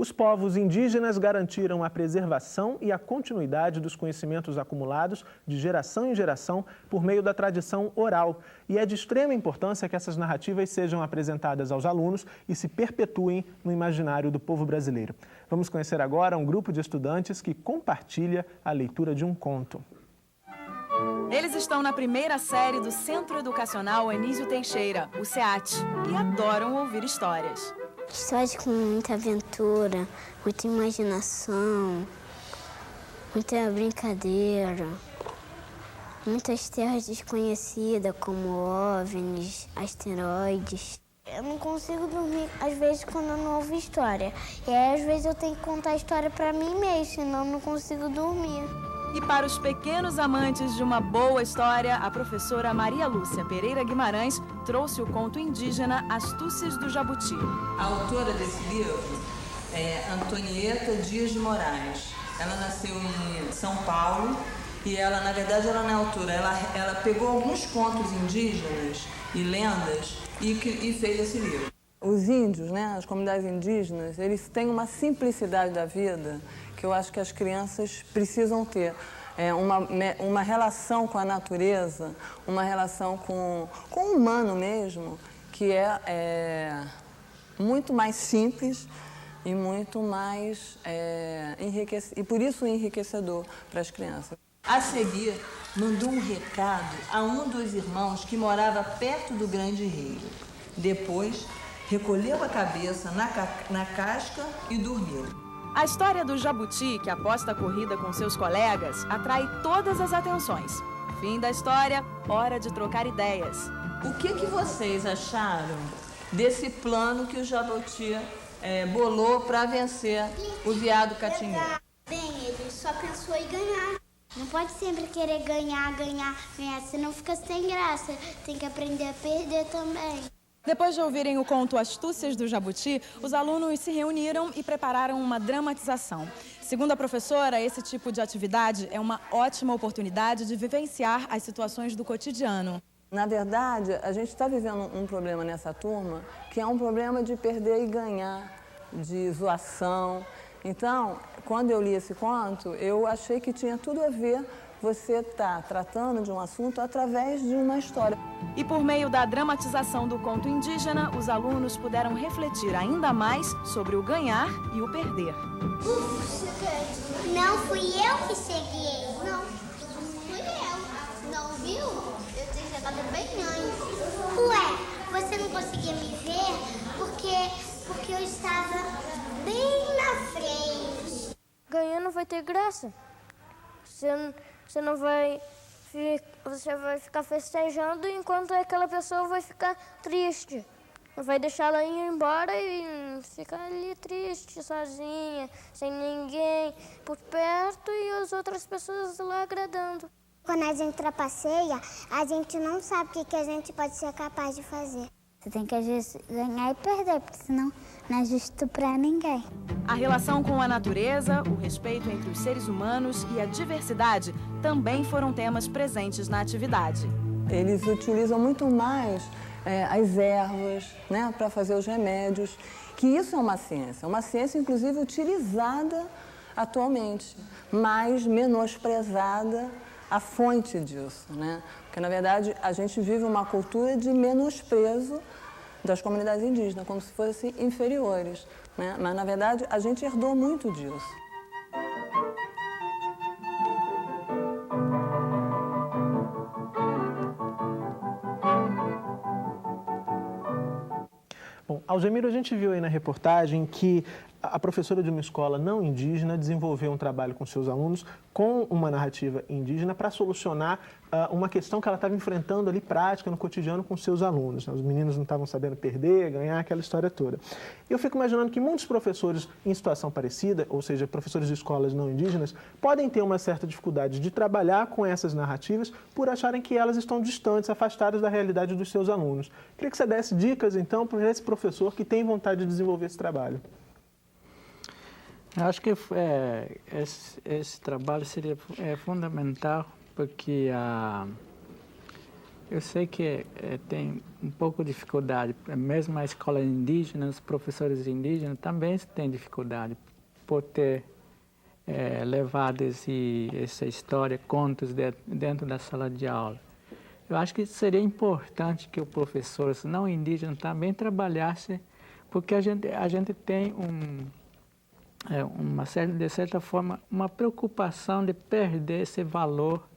Os povos indígenas garantiram a preservação e a continuidade dos conhecimentos acumulados de geração em geração por meio da tradição oral. E é de extrema importância que essas narrativas sejam apresentadas aos alunos e se perpetuem no imaginário do povo brasileiro. Vamos conhecer agora um grupo de estudantes que compartilha a leitura de um conto. Eles estão na primeira série do Centro Educacional Anísio Teixeira, o SEAT, e adoram ouvir histórias. Histórias com muita aventura, muita imaginação, muita brincadeira, muitas terras desconhecidas como OVNIs, asteroides. Eu não consigo dormir, às vezes, quando eu não ouvo história. E aí, às vezes, eu tenho que contar a história para mim mesmo, senão eu não consigo dormir. E para os pequenos amantes de uma boa história, a professora Maria Lúcia Pereira Guimarães trouxe o conto indígena Astúcias do Jabuti. A autora desse livro é Antonieta Dias de Moraes. Ela nasceu em São Paulo e ela, na verdade, ela não é autora. Ela pegou alguns contos indígenas e lendas e fez esse livro. Os índios, né, as comunidades indígenas, eles têm uma simplicidade da vida que eu acho que as crianças precisam ter. Uma relação com a natureza, uma relação com o humano mesmo, que é muito mais simples e muito mais e por isso enriquecedor para as crianças. A seguir, mandou um recado a um dos irmãos que morava perto do grande rio. Depois, recolheu a cabeça na casca e dormiu. A história do jabuti, que aposta a corrida com seus colegas, atrai todas as atenções. Fim da história, hora de trocar ideias. O que vocês acharam desse plano que o jabuti bolou para vencer o veado catingueiro? Bem, ele só pensou em ganhar. Não pode sempre querer ganhar, senão fica sem graça. Tem que aprender a perder também. Depois de ouvirem o conto Astúcias do Jabuti, os alunos se reuniram e prepararam uma dramatização. Segundo a professora, esse tipo de atividade é uma ótima oportunidade de vivenciar as situações do cotidiano. Na verdade, a gente está vivendo um problema nessa turma, que é um problema de perder e ganhar, de zoação. Então, quando eu li esse conto, eu achei que tinha tudo a ver você estar tratando de um assunto através de uma história. E por meio da dramatização do conto indígena, os alunos puderam refletir ainda mais sobre o ganhar e o perder. Não fui eu que cheguei. Não, fui eu. Não viu? Eu tinha chegado bem antes. Ué, você não conseguia me ver porque eu estava bem na frente. Ganhando vai ter graça. Você vai ficar festejando enquanto aquela pessoa vai ficar triste. Vai deixar ela ir embora e ficar ali triste, sozinha, sem ninguém por perto e as outras pessoas lá agradando. Quando a gente trapaceia, a gente não sabe o que a gente pode ser capaz de fazer. Você tem que, às vezes, ganhar e perder, porque senão não é justo pra ninguém. A relação com a natureza, o respeito entre os seres humanos e a diversidade também foram temas presentes na atividade. Eles utilizam muito mais as ervas, né, para fazer os remédios, que isso é uma ciência inclusive utilizada atualmente, mas menosprezada a fonte disso, né? Porque, na verdade, a gente vive uma cultura de menosprezo das comunidades indígenas, como se fossem inferiores, né? Mas, na verdade, a gente herdou muito disso. Bom, Algemiro, a gente viu aí na reportagem que a professora de uma escola não indígena desenvolveu um trabalho com seus alunos com uma narrativa indígena para solucionar uma questão que ela estava enfrentando ali prática no cotidiano com seus alunos. Os meninos não estavam sabendo perder, ganhar, aquela história toda. Eu fico imaginando que muitos professores em situação parecida, ou seja, professores de escolas não indígenas, podem ter uma certa dificuldade de trabalhar com essas narrativas por acharem que elas estão distantes, afastadas da realidade dos seus alunos. Queria que você desse dicas, então, para esse professor que tem vontade de desenvolver esse trabalho. Acho que esse trabalho seria fundamental, porque Eu sei que tem um pouco de dificuldade, mesmo a escola indígena, os professores indígenas também têm dificuldade por ter levado essa história, contos dentro da sala de aula. Eu acho que seria importante que o professor não indígena também trabalhasse, porque a gente tem de certa forma, uma preocupação de perder esse valor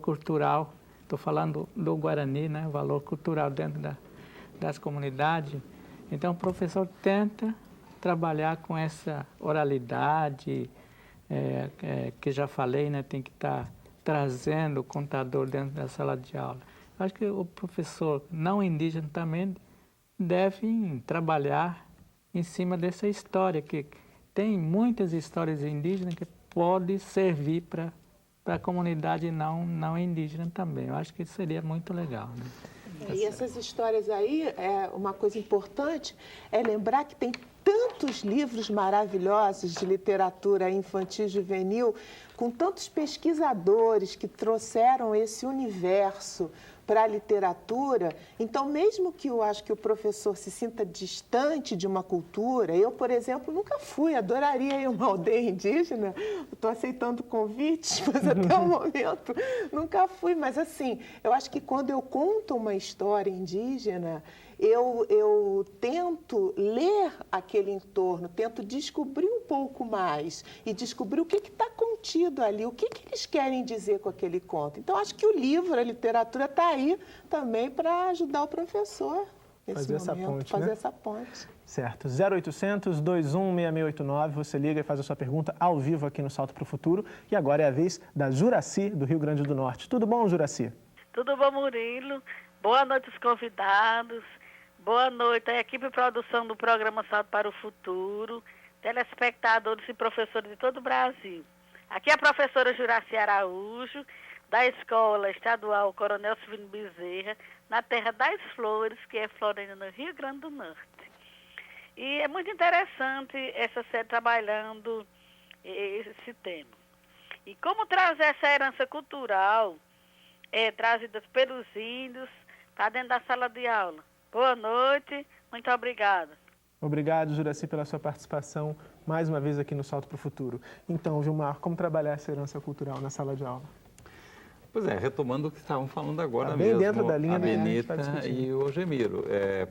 cultural. Estou falando do Guarani, né? Valor cultural dentro das comunidades. Então, o professor tenta trabalhar com essa oralidade, que já falei, né? Tem que estar trazendo o contador dentro da sala de aula. Eu acho que o professor não indígena também deve trabalhar em cima dessa história, que tem muitas histórias indígenas que podem servir para a comunidade não indígena também. Eu acho que isso seria muito legal, né? E essas histórias aí, uma coisa importante é lembrar que tem tantos livros maravilhosos de literatura infantil e juvenil, com tantos pesquisadores que trouxeram esse universo para a literatura. Então, mesmo que eu acho que o professor se sinta distante de uma cultura, eu, por exemplo, nunca fui, adoraria ir a uma aldeia indígena, estou aceitando convites, mas até o momento nunca fui. Mas, assim, eu acho que quando eu conto uma história indígena, eu tento ler aquele entorno, tento descobrir um pouco mais e descobrir o que está contido ali, o que eles querem dizer com aquele conto. Então, acho que o livro, a literatura está aí também para ajudar o professor nesse momento, fazer essa ponte. Certo. 0800 21 6689, você liga e faz a sua pergunta ao vivo aqui no Salto para o Futuro. E agora é a vez da Juraci, do Rio Grande do Norte. Tudo bom, Juraci? Tudo bom, Murilo. Boa noite aos convidados. Boa noite à equipe de produção do programa Salto para o Futuro, telespectadores e professores de todo o Brasil. Aqui é a professora Juraci Araújo, da Escola Estadual Coronel Silvino Bezerra, na Terra das Flores, que é Florêncio, no Rio Grande do Norte. E é muito interessante essa série trabalhando esse tema. E como trazer essa herança cultural trazida pelos índios para dentro da sala de aula. Boa noite, muito obrigada. Obrigado, Juraci, pela sua participação mais uma vez aqui no Salto para o Futuro. Então, Gilmar, como trabalhar essa herança cultural na sala de aula? Pois é, retomando o que estavam falando agora bem mesmo, dentro da linha, a né, Benita e o Gemiro,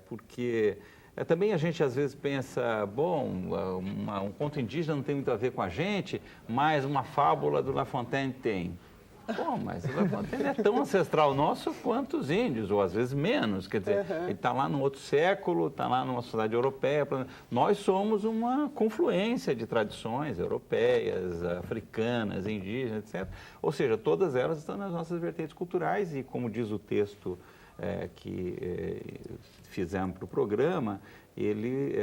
porque também a gente às vezes pensa, bom, um conto indígena não tem muito a ver com a gente, mas uma fábula do La Fontaine tem. Bom, mas o La Fontaine é tão ancestral nosso quanto os índios, ou às vezes menos. Quer dizer, ele está lá num outro século, está lá numa sociedade europeia. Nós somos uma confluência de tradições europeias, africanas, indígenas, etc. Ou seja, todas elas estão nas nossas vertentes culturais e, como diz o texto que fizemos para o programa, ele,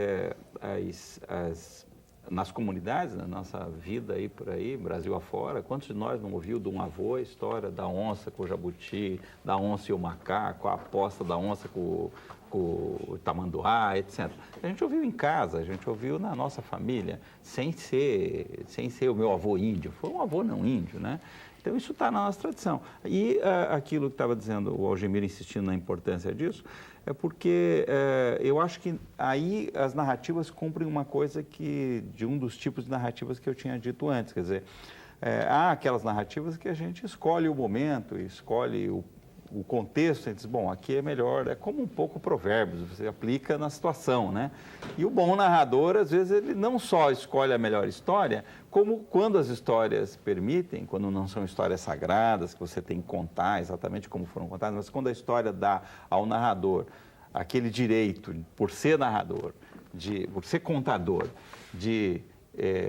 nas comunidades, na nossa vida aí por aí, Brasil afora, quantos de nós não ouviu de um avô a história da onça com o jabuti, da onça e o macaco, a aposta da onça com o tamanduá, etc. A gente ouviu em casa, a gente ouviu na nossa família, sem ser o meu avô índio, foi um avô não índio, né? Então, isso está na nossa tradição. E aquilo que estava dizendo o Algemiro, insistindo na importância disso, é porque eu acho que aí as narrativas cumprem uma coisa de um dos tipos de narrativas que eu tinha dito antes. Quer dizer, há aquelas narrativas que a gente escolhe o momento, escolhe o contexto, e diz, bom, aqui é melhor, é como um pouco provérbios, você aplica na situação, né? E o bom narrador, às vezes, ele não só escolhe a melhor história, como quando as histórias permitem, quando não são histórias sagradas, que você tem que contar exatamente como foram contadas, mas quando a história dá ao narrador aquele direito, por ser narrador, por ser contador, de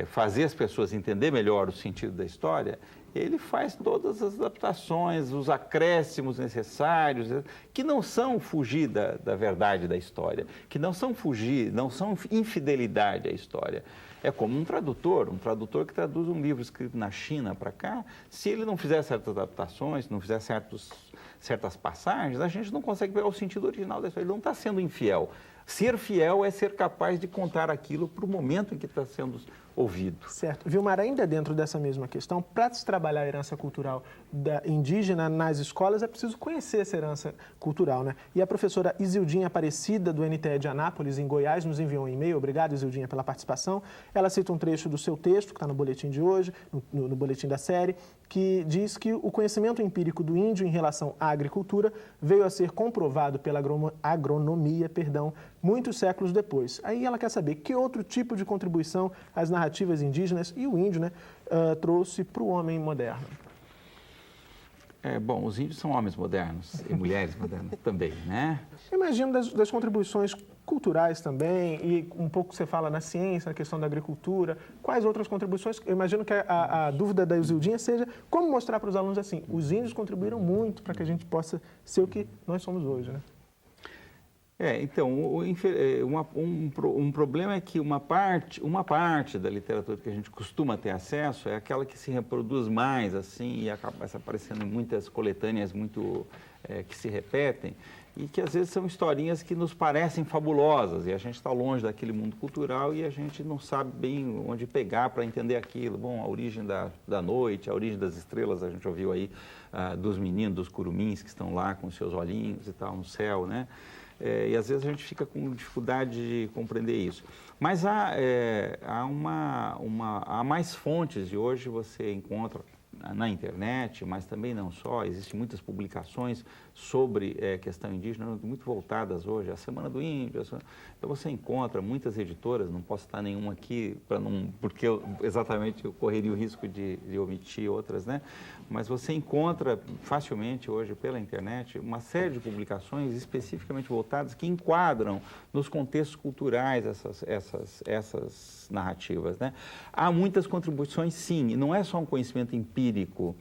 fazer as pessoas entender melhor o sentido da história, ele faz todas as adaptações, os acréscimos necessários, que não são fugir da verdade da história, que não são infidelidade à história. É como um tradutor que traduz um livro escrito na China para cá, se ele não fizer certas adaptações, não fizer certas passagens, a gente não consegue pegar o sentido original da história, ele não está sendo infiel Ser fiel é ser capaz de contar aquilo para o momento em que está sendo ouvido. Certo. Vilmar, ainda dentro dessa mesma questão, para se trabalhar a herança cultural indígena nas escolas, é preciso conhecer essa herança cultural, né? E a professora Isildinha Aparecida, do NTE de Anápolis, em Goiás, nos enviou um e-mail. Obrigado, Isildinha, pela participação. Ela cita um trecho do seu texto, que está no boletim de hoje, no boletim da série, que diz que o conhecimento empírico do índio em relação à agricultura veio a ser comprovado pela agronomia, muitos séculos depois. Aí ela quer saber que outro tipo de contribuição as narrativas indígenas e o índio, né, trouxe para o homem moderno. Bom, os índios são homens modernos e mulheres modernas também, né? Imagino das contribuições culturais também, e um pouco você fala na ciência, na questão da agricultura. Quais outras contribuições? Eu imagino que a dúvida da Isildinha seja como mostrar para os alunos assim, os índios contribuíram muito para que a gente possa ser o que nós somos hoje, né? Então, um problema é que uma parte da literatura que a gente costuma ter acesso é aquela que se reproduz mais, assim, e acaba aparecendo em muitas coletâneas que se repetem, e que às vezes são historinhas que nos parecem fabulosas, e a gente está longe daquele mundo cultural e a gente não sabe bem onde pegar para entender aquilo. Bom, a origem da noite, a origem das estrelas, a gente ouviu aí dos meninos, dos curumins que estão lá com seus olhinhos e tal no céu, né? E às vezes a gente fica com dificuldade de compreender isso. Mas há mais fontes, e hoje você encontra na internet, mas também não só, existem muitas publicações sobre questão indígena, muito voltadas hoje, a Semana do Índio, então você encontra muitas editoras, não posso citar nenhuma aqui, porque exatamente eu correria o risco de omitir outras, né? Mas você encontra facilmente hoje pela internet uma série de publicações especificamente voltadas que enquadram nos contextos culturais essas narrativas, né? Há muitas contribuições, sim, e não é só um conhecimento empírico.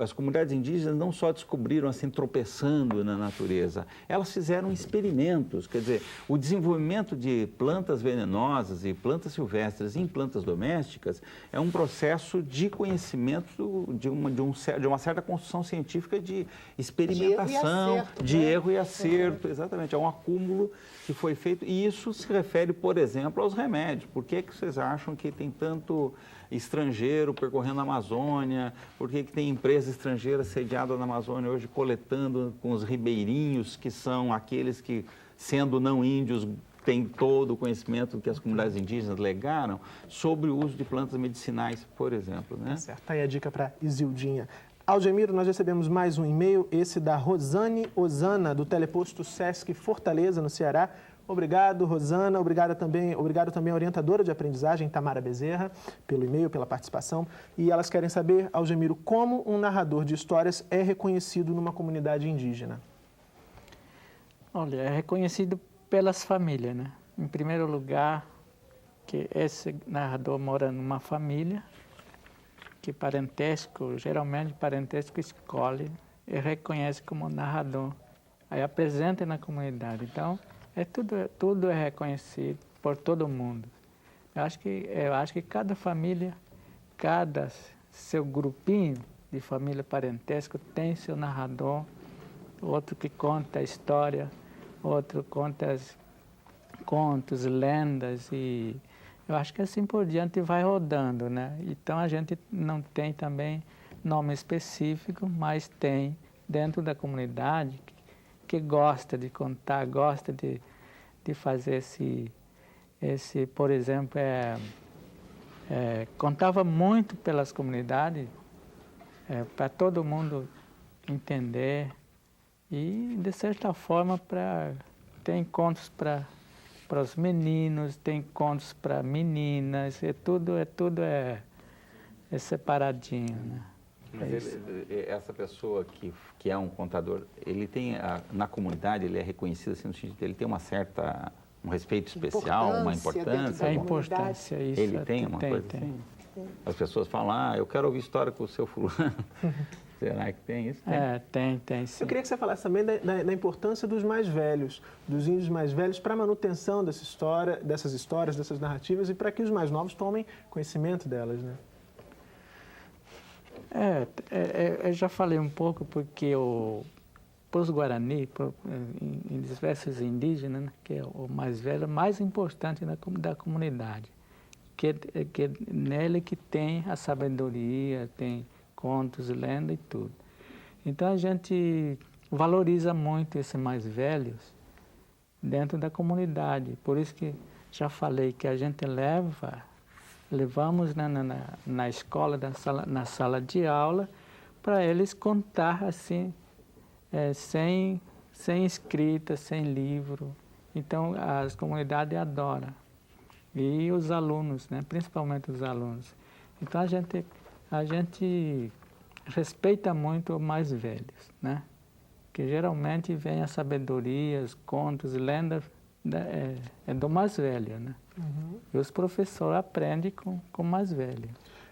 As comunidades indígenas não só descobriram assim, tropeçando na natureza, elas fizeram experimentos, quer dizer, o desenvolvimento de plantas venenosas e plantas silvestres em plantas domésticas é um processo de conhecimento de uma certa construção científica de experimentação, de erro e acerto, exatamente, é um acúmulo que foi feito, e isso se refere, por exemplo, aos remédios. Por que vocês acham que tem tanto estrangeiro percorrendo a Amazônia? Por que tem empresa estrangeira sediada na Amazônia hoje coletando com os ribeirinhos, que são aqueles que, sendo não índios, têm todo o conhecimento que as comunidades indígenas legaram sobre o uso de plantas medicinais, por exemplo, né? Certo, tá aí a dica para Isildinha. Algemiro, nós recebemos mais um e-mail, esse da Rosane Osana, do Teleposto Sesc Fortaleza, no Ceará. Obrigado, Rosana. Obrigado também à orientadora de aprendizagem, Tamara Bezerra, pelo e-mail, pela participação. E elas querem saber, Algemiro, como um narrador de histórias é reconhecido numa comunidade indígena? Olha, é reconhecido pelas famílias, né? Em primeiro lugar, que esse narrador mora numa família, que geralmente parentesco escolhe e reconhece como narrador. Aí apresenta na comunidade. Então, tudo é reconhecido por todo mundo. Eu acho que cada família, cada seu grupinho de família parentesco tem seu narrador, outro que conta a história, outro conta contos, lendas, e eu acho que assim por diante vai rodando, né? Então a gente não tem também nome específico, mas tem dentro da comunidade que gosta de contar, gosta de fazer esse por exemplo, contava muito pelas comunidades, para todo mundo entender e, de certa forma, tem contos para os meninos, tem contos para meninas, tudo é separadinho, né? Mas essa pessoa que é um contador, ele tem, na comunidade, ele é reconhecido assim, no sentido de ele tem um respeito especial, uma importância. A importância, isso. Ele tem uma coisa assim? As pessoas falam, eu quero ouvir história com o seu fulano. Será que tem isso? Tem sim. Eu queria que você falasse também da importância dos mais velhos, dos índios mais velhos, para a manutenção dessas histórias, dessas narrativas, e para que os mais novos tomem conhecimento delas, né? Eu já falei um pouco, porque para os Guarani, em diversos indígenas, né, que é o mais velho, mais importante da comunidade, que nele que tem a sabedoria, tem contos, lendas e tudo. Então a gente valoriza muito esses mais velhos dentro da comunidade. Por isso que já falei que a gente levamos na escola, na sala de aula, para eles contar assim, sem escrita, sem livro. Então as comunidades adoram. E os alunos, né? Principalmente os alunos. Então a gente respeita muito os mais velhos, né? Que geralmente vem a sabedoria, os contos, lendas do mais velho, né? Uhum. E os professores aprendem com o mais velho.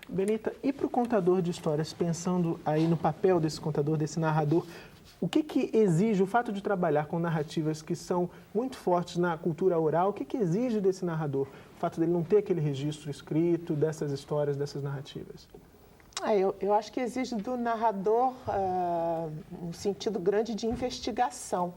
Benita, e para o contador de histórias, pensando aí no papel desse contador, desse narrador, o que exige o fato de trabalhar com narrativas que são muito fortes na cultura oral? O que exige desse narrador? O fato dele não ter aquele registro escrito dessas histórias, dessas narrativas? Eu acho que exige do narrador um sentido grande de investigação.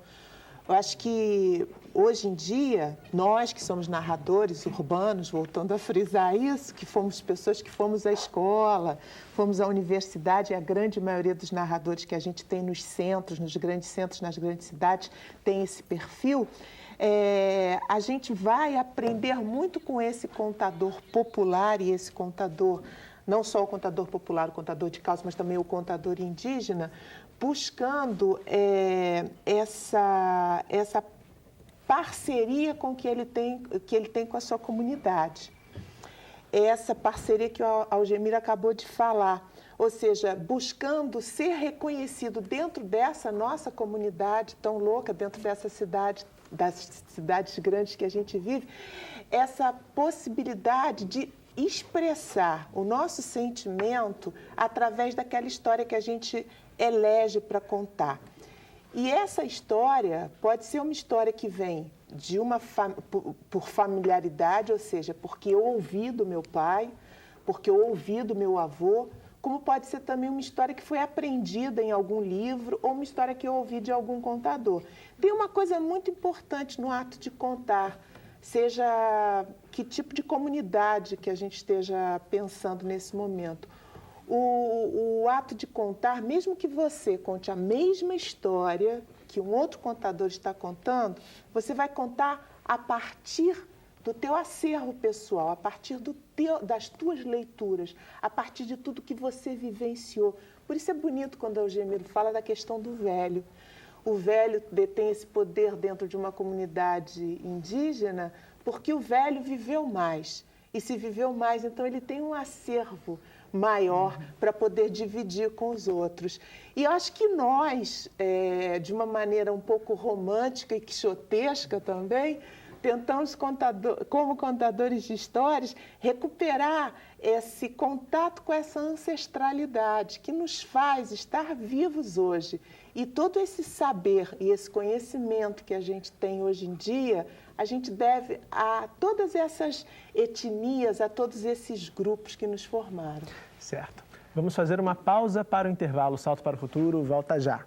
Eu acho que, hoje em dia, nós que somos narradores urbanos, voltando a frisar isso, que fomos pessoas que fomos à escola, fomos à universidade, e a grande maioria dos narradores que a gente tem nos centros, nos grandes centros, nas grandes cidades, tem esse perfil, a gente vai aprender muito com esse contador popular e esse contador, não só o contador popular, o contador de causa, mas também o contador indígena, buscando essa parceria que ele tem com a sua comunidade. Essa parceria que o Algemir acabou de falar, ou seja, buscando ser reconhecido dentro dessa nossa comunidade tão louca, dentro dessa cidade, das cidades grandes que a gente vive, essa possibilidade de expressar o nosso sentimento através daquela história que a gente elege para contar. E essa história pode ser uma história que vem de por familiaridade, ou seja, porque eu ouvi do meu pai, porque eu ouvi do meu avô, como pode ser também uma história que foi aprendida em algum livro ou uma história que eu ouvi de algum contador. Tem uma coisa muito importante no ato de contar, seja que tipo de comunidade que a gente esteja pensando nesse momento. O ato de contar, mesmo que você conte a mesma história que um outro contador está contando, você vai contar a partir do teu acervo pessoal, a partir das tuas leituras, a partir de tudo que você vivenciou. Por isso é bonito quando o Algemir fala da questão do velho. O velho detém esse poder dentro de uma comunidade indígena porque o velho viveu mais. E se viveu mais, então ele tem um acervo maior para poder dividir com os outros. E eu acho que nós, de uma maneira um pouco romântica e quixotesca também, tentamos, como contadores de histórias, recuperar esse contato com essa ancestralidade que nos faz estar vivos hoje. E todo esse saber e esse conhecimento que a gente tem hoje em dia, a gente deve a todas essas etnias, a todos esses grupos que nos formaram. Certo. Vamos fazer uma pausa para o intervalo. Salto para o Futuro, volta já.